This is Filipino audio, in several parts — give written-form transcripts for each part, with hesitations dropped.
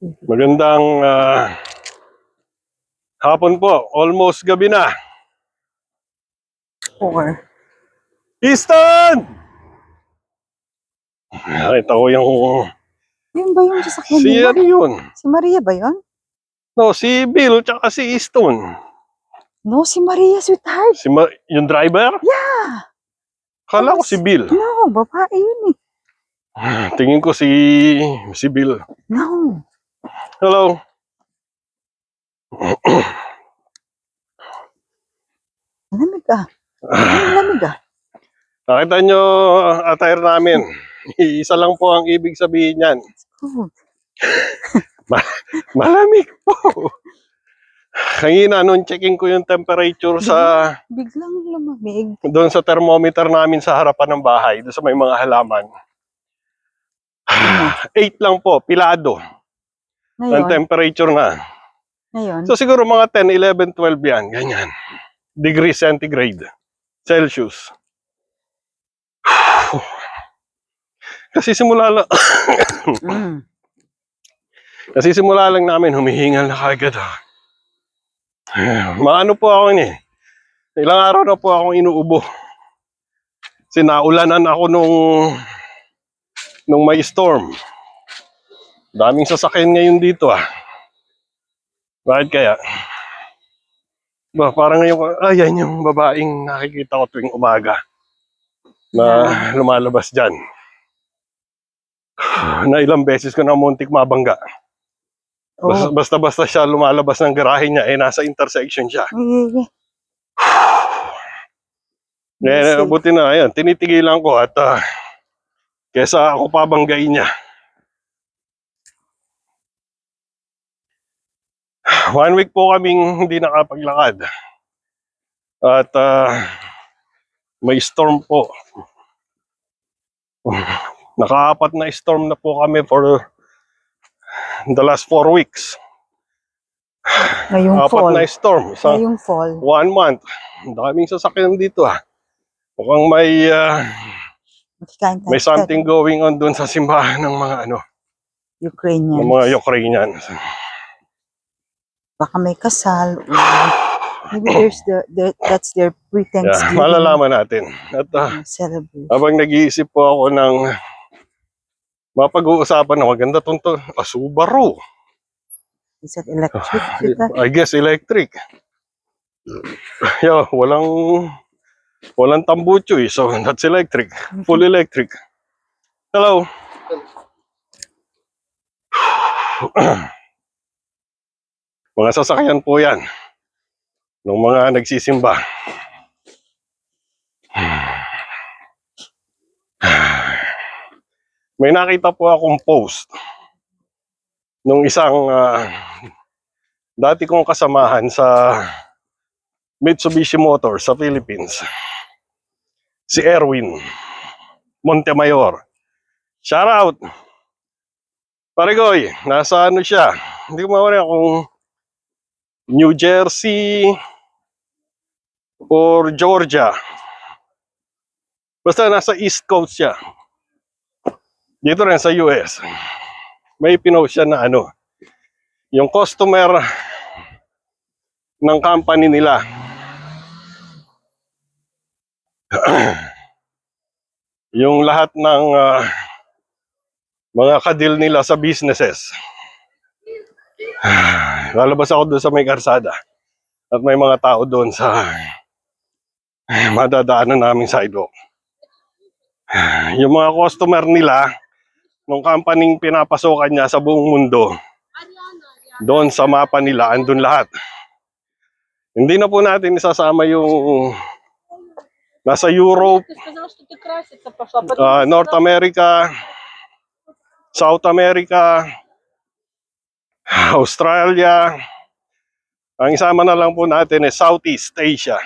Magandang hapon po. Almost gabi na. 4. Easton! Nakita ko yung... Yun ba yung sasakyan Si nila? ano yun? Si Maria ba yun? No, si Bill tsaka si Easton. No, si Maria, sweetheart. Yung driver? Yeah. Kala ko si Bill. No, babae yun eh. Tingin ko si Bill. No. Hello. Lamig ah. Lamig ah. Nakita nyo attire namin. Isa lang po ang ibig sabihin yan. Oh, Malamig po. Kanina nung checking ko yung temperature sa biglang lumamig. doon sa thermometer namin sa harapan ng bahay, doon sa may mga halaman. 8 lang po, pilado. Ang Ngayon, temperature na. ngayon, So siguro mga 10, 11, 12 yan, ganyan. Degree centigrade. Celsius. Kasi simula lang, kasi simula lang namin, humihingal na kagad. Maano po ako ni. Ilang araw na po akong inuubo. Sinaulanan ako nung may storm. Daming sasakyan ngayon dito Bakit kaya? Ba, parang ngayon, yan yung babaeng nakikita ko tuwing umaga na lumalabas dyan. Na ilang beses ko na muntik mabangga. Basta siya lumalabas ng garahe niya, nasa intersection siya. Buti na, ayan, tinitigilan ko at kesa ako pabanggain niya. 1 week po kaming hindi nakapaglakad. At may storm po. Naka-4 na storm na po kami for the last 4 weeks. ngayong 4 fall. na storm. Ngayong fall. 1 month. Ang daming sasakyan dito Mukhang may something going on doon sa simbahan ng mga Ukrainians. ng mga Ukrainians. Baka may kasal. Maybe that's their pre-Thanksgiving. Malalaman natin. At celebration. habang nag-iisip po ako ng mapag-uusapan na maganda to, Subaru. Is that electric? I guess electric. Walang tambucho so that's electric. Full electric. Hello. Mga sasakyan po yan ng mga nagsisimba. May nakita po akong post nung isang dati kong kasamahan sa Mitsubishi Motors sa Philippines. Si Erwin Montemayor. Shout out! Parigoy, nasa siya? Hindi ko mawala kung New Jersey or Georgia. Basta nasa East Coast siya. Dito rin sa US. May pinost siya na yung customer ng company nila. Yung lahat ng mga kadil nila sa businesses. Lalabas ako doon sa may karsada at may mga tao doon sa madadaanan namin sidewalk. Yung mga customer nila nung company pinapasokan niya sa buong mundo, doon sa mapa nila andun lahat. Hindi na po natin isasama yung nasa Europe, North America, South America, Australia. Ang isama na lang po natin is Southeast Asia.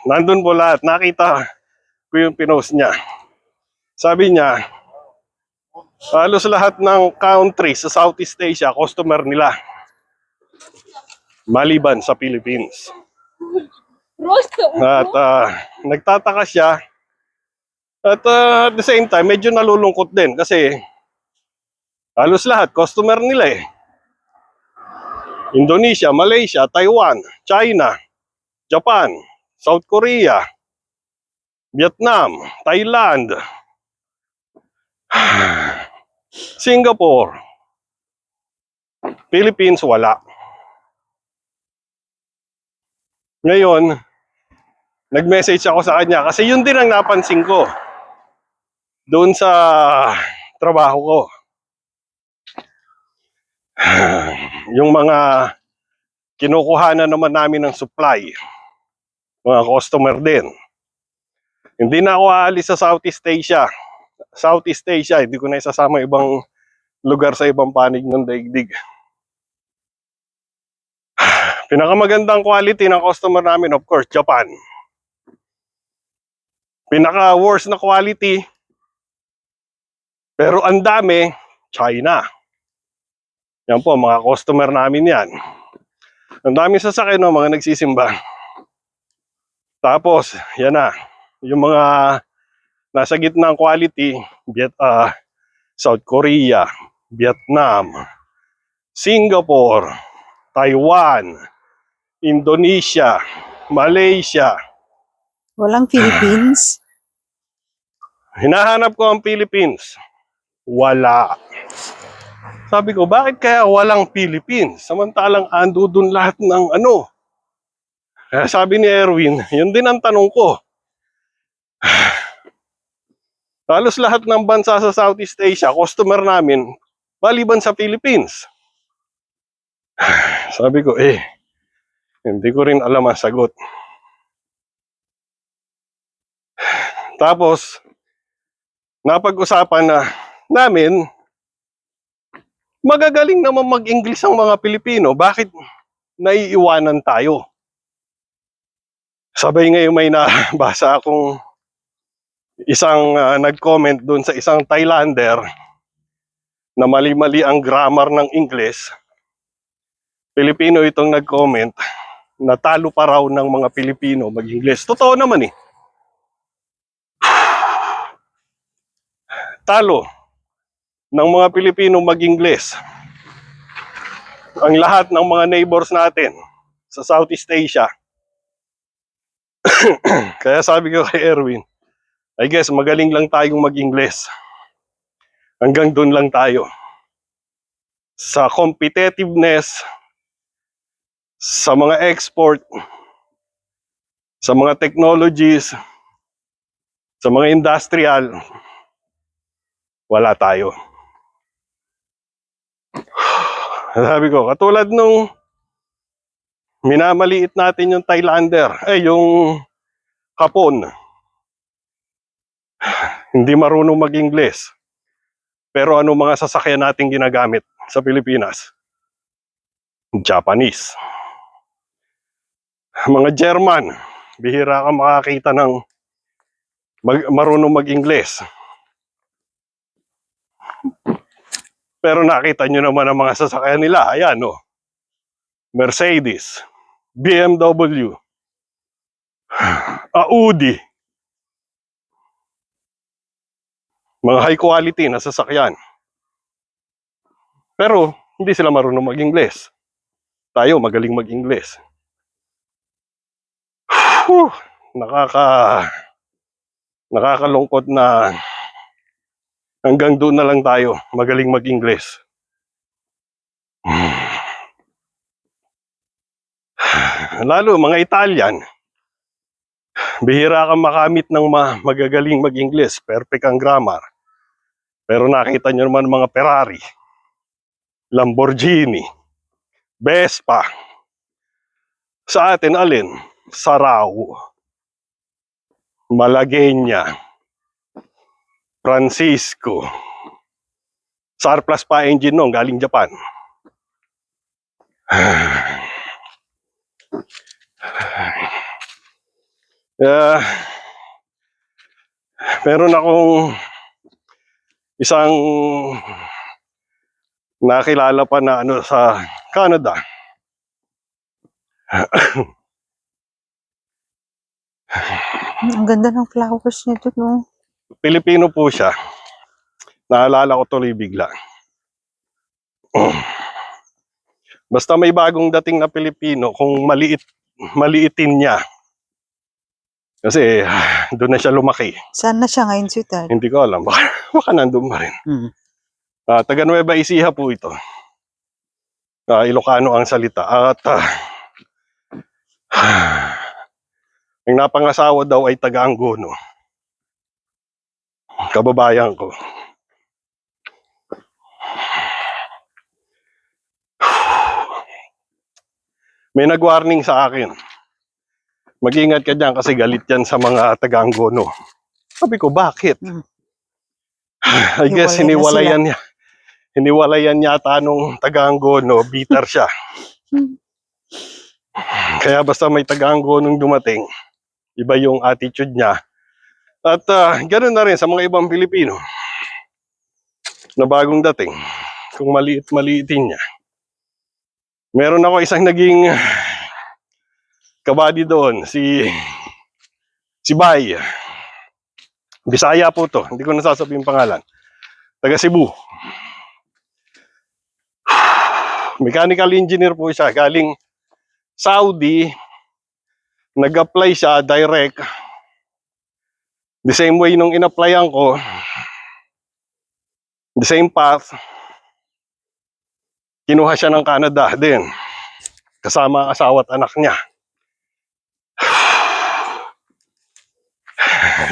Nandun po lahat. Nakita ko yung pinost niya. Sabi niya, halos lahat ng countries sa Southeast Asia, customer nila. Maliban sa Philippines. At nagtataka siya. At at the same time, medyo nalulungkot din kasi Halos lahat, customer nila eh. Indonesia, Malaysia, Taiwan, China, Japan, South Korea, Vietnam, Thailand, Singapore, Philippines, wala. Ngayon, nag-message ako sa kanya kasi yun din ang napansin ko doon sa trabaho ko. Yung mga kinukuhanan naman namin ng supply, mga customer din. Hindi na ako aalis sa Southeast Asia. Southeast Asia, hindi ko na isasama ibang lugar sa ibang panig ng daigdig. Pinakamagandang quality ng customer namin, of course, Japan. Pinaka-worst na quality, pero ang dami, China. Yan po, mga customer namin yan. Ang dami sasakyan, no, mga nagsisimba. Tapos, yan na. Yung mga nasa gitna ng quality, South Korea, Vietnam, Singapore, Taiwan, Indonesia, Malaysia. Walang Philippines? Hinahanap ko ang Philippines. Wala. Sabi ko, bakit kaya walang Philippines? Samantalang ando dun lahat ng ano. Kaya sabi ni Erwin, yun din ang tanong ko. Halos lahat ng bansa sa Southeast Asia, customer namin, maliban sa Philippines. Sabi ko, hindi ko rin alam ang sagot. Tapos, napag-usapan na namin, magagaling naman mag-English ang mga Pilipino. Bakit naiiwanan tayo? Sabay ngayon may nabasa akong isang nag-comment doon sa isang Thailander na mali-mali ang grammar ng English. Pilipino itong nag-comment na talo pa raw ng mga Pilipino mag-English. Totoo naman eh. Talo ng mga Pilipino mag-English. Ang lahat ng mga neighbors natin sa Southeast Asia. Kaya sabi ko kay Erwin, I guess magaling lang tayong mag-English. Hanggang doon lang tayo. Sa competitiveness, sa mga export, sa mga technologies, sa mga industrial, wala tayo. Sabi ko, katulad nung minamaliit natin yung Thailander, yung Hapon, hindi marunong mag-English. Pero ano mga sasakyan natin ginagamit sa Pilipinas? Japanese. Mga German, bihira ka makakita ng marunong mag-English. Pero nakita nyo naman ang mga sasakyan nila. Ayan, no. Mercedes, BMW, Audi. Mga high quality na sasakyan. Pero hindi sila marunong mag-English. Tayo magaling mag-English. Nakakalungkot na hanggang doon na lang tayo magaling mag-English. Lalo mga Italian, bihira kang makamit ng magagaling mag-English, perfect ang grammar. Pero nakita nyo naman mga Ferrari, Lamborghini, Vespa. Sa atin alin? Sarao, Malagueña, Francisco. Surplus pa engine nung galing Japan. Meron akong isang nakilala pa na ano sa Canada. Ang ganda ng flowers nito, no? Pilipino po siya. Naalala ko tuloy bigla. Basta may bagong dating na Pilipino, kung maliitin niya. Kasi doon na siya lumaki. Saan na siya ngayon, sweetheart? Hindi ko alam. Baka nandun pa rin. Hmm. Taga Nueva Ecija po ito. Ilocano ang salita. At ang napangasawa daw ay taga Angono. Kababayan ko. May nag-warning sa akin. Mag-ingat ka dyan kasi galit yan sa mga taga Angono. Sabi ko, bakit? I guess hiniwalayan yata nung taga Angono, bitter siya. Kaya basta may taga Angonong dumating, iba yung attitude niya. At ganoon na rin sa mga ibang Pilipino na bagong dating, kung maliitin niya. Meron ako isang naging kabady doon, si Bay. Bisaya po to, hindi ko nasasabihin pangalan. Taga Cebu. Mechanical engineer po siya, galing Saudi. Nag-apply siya direct. The same way nung in-applyan ko, the same path. Kinuha siya ng Canada din. Kasama ang asawa at anak niya.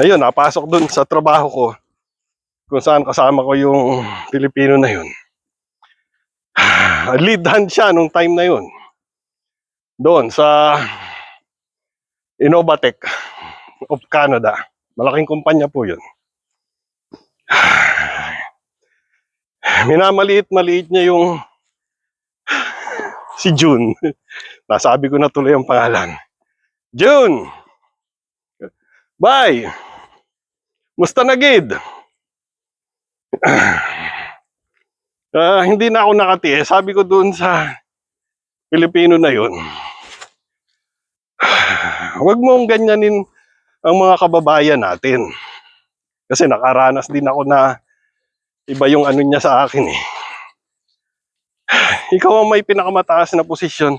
Ayun, napasok dun sa trabaho ko kung saan kasama ko yung Pilipino na yun. Lead hand siya nung time na yun. Doon sa Innovatec of Canada. Malaking kumpanya po yun. Minamaliit-maliit niya yung si June. Nasabi ko na tuloy ang pangalan. June! Bye! Musta na gid? Hindi na ako nakatiis. Sabi ko doon sa Pilipino na yun, huwag mong ganyanin ang mga kababayan natin. Kasi nakaranas din ako na iba yung ano niya sa akin eh. Ikaw ang may pinakamataas na posisyon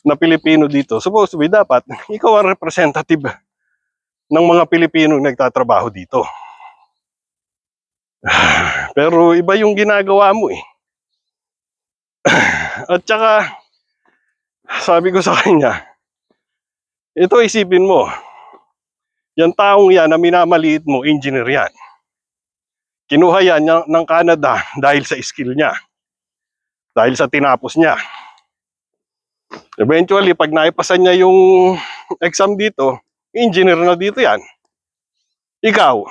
na Pilipino dito. Supposed to be dapat, ikaw ang representative ng mga Pilipino nagtatrabaho dito. Pero iba yung ginagawa mo eh. At saka, sabi ko sa kanya, ito isipin mo, yung taong yan na minamaliit mo, engineer yan. Kinuha yan ng Canada dahil sa skill niya. Dahil sa tinapos niya. Eventually, pag naipasan niya yung exam dito, engineer na dito yan. Ikaw,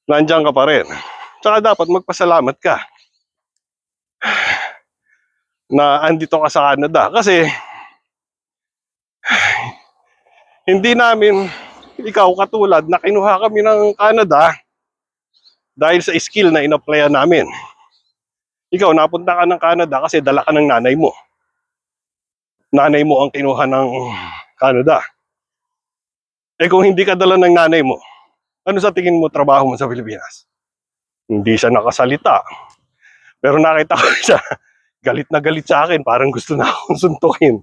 nandiyan ka pa rin. Tsaka dapat magpasalamat ka na andito ka sa Canada. Kasi, hindi namin, ikaw katulad, na kinuha kami ng Canada dahil sa skill na in-applyan namin. Ikaw, napunta ka ng Canada kasi dala ka ng nanay mo. Nanay mo ang kinuha ng Canada. Eh kung hindi ka dala ng nanay mo, ano sa tingin mo trabaho mo sa Pilipinas? Hindi siya nakasalita. Pero nakita ko siya, galit na galit sa akin, parang gusto na akong suntukin.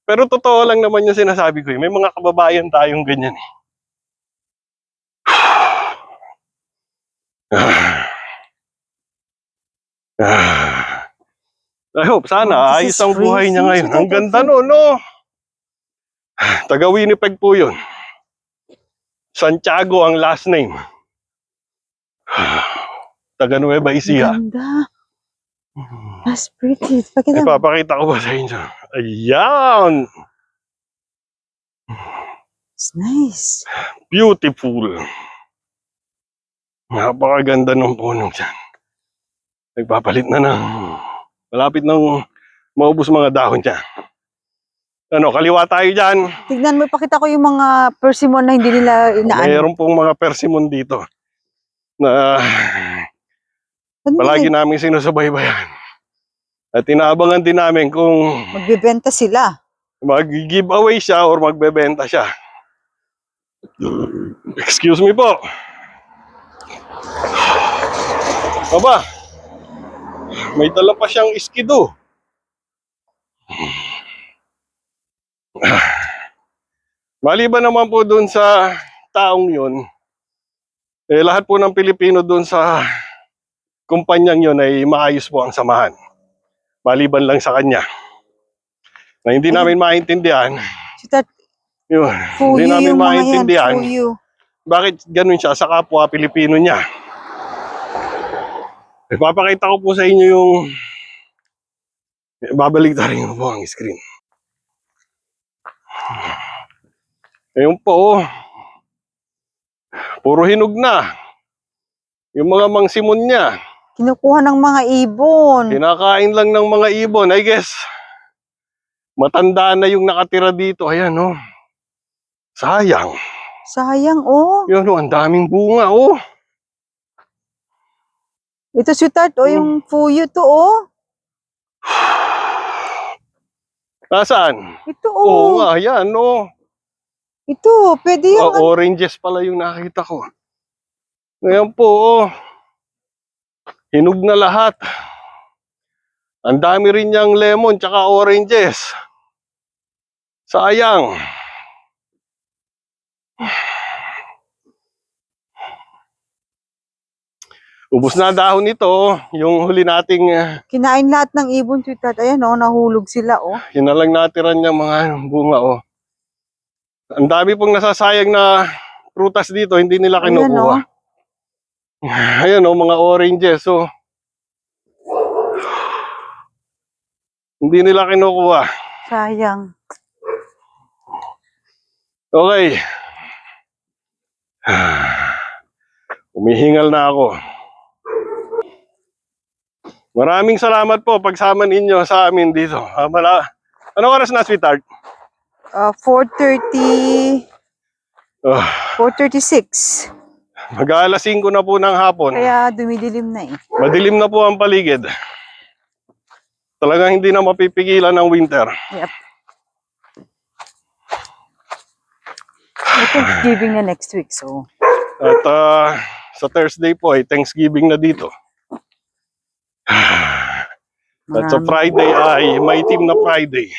Pero totoo lang naman yung sinasabi ko. May mga kababayan tayong ganyan eh. I hope, sana, ayos ang buhay niya ngayon. Ang ganda no? Taga Winnipeg po yun. Santiago ang last name. Taga Nueva Ecija. Ganda. That's pretty. Pakita mo. Ipapakita ko ba sa inyo? Ayan! It's nice. Beautiful. Napakaganda ng punong dyan. Nagpapalit na ng... Malapit nang maubos mga dahon niya. Ano, kaliwa tayo dyan. Tignan mo, ipakita ko yung mga persimmon na hindi nila inaano. Mayroon pong mga persimmon dito na palagi namin sinusubaybayan. At inaabangan din namin kung magbebenta sila. mag-giveaway siya or magbebenta siya. Excuse me po. Aba, May dala pa siyang iskido. Maliban naman po dun sa taong yun, lahat po ng Pilipino dun sa kumpanyang yun ay maayos po ang samahan. Maliban lang sa kanya. Na hindi Ayun. namin maintindihan, Sweetheart, yun, fuyo hindi namin yung mga yan. maintindihan Fuyo. bakit ganun siya sa kapwa Pilipino niya. Ipapakita ko po sa inyo yung babalik rin po ang screen. Ayun po, puro hinog na. Yung mga mangsimon niya, Kinukuha ng mga ibon. kinakain lang ng mga ibon. I guess, matanda na yung nakatira dito. Ayan, oh. Sayang. Sayang, oh. Yun, oh, ang daming bunga, oh. Ito, sweetheart, oh, yung fuyo to, oh. Nasaan? Ito, Oo oh. nga, yan, oh. Ito, pwede yung... Oranges pala yung nakita ko. Ngayon po, oh. Hinog na lahat. Ang dami rin niyang lemon tsaka oranges. Sayang. Ubus na dahon nito, yung huli nating Kinain lahat ng ibon, sweetheart. Ayan, oh, nahulog sila, oh. yun na lang natiran niya mga bunga, oh. Ang dami pong nasasayang na prutas dito, hindi nila Ayan, kinukuha. Ayan, oh, mga oranges, oh. Hindi nila kinukuha. Sayang. Okay. Umihingal na ako. Maraming salamat po pagsama ninyo sa amin dito. Anong oras na, sweetheart? 4:30... Oh, 4:36. mag-aalas 5 na po ng hapon. Kaya dumidilim na, eh. Madilim na po ang paligid. Talagang hindi na mapipigilan ng winter. Yep. May Thanksgiving na next week, so... At sa Thursday po ay Thanksgiving na dito. At sa Friday ay maitim na Friday.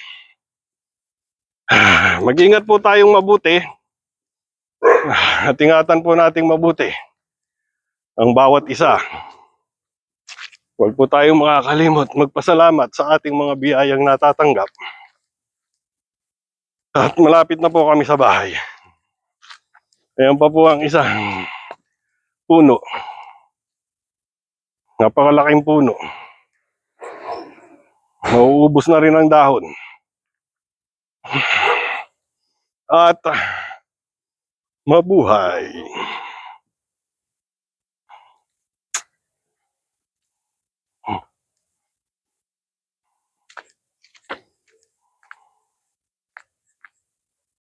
Mag-ingat po tayong mabuti. At ingatan po nating mabuti ang bawat isa. Huwag po tayong makakalimot magpasalamat sa ating mga biyayang natatanggap. At malapit na po kami sa bahay. Ayan pa po ang isang puno. Napakalaking puno. Mauubos na rin ang dahon. At mabuhay.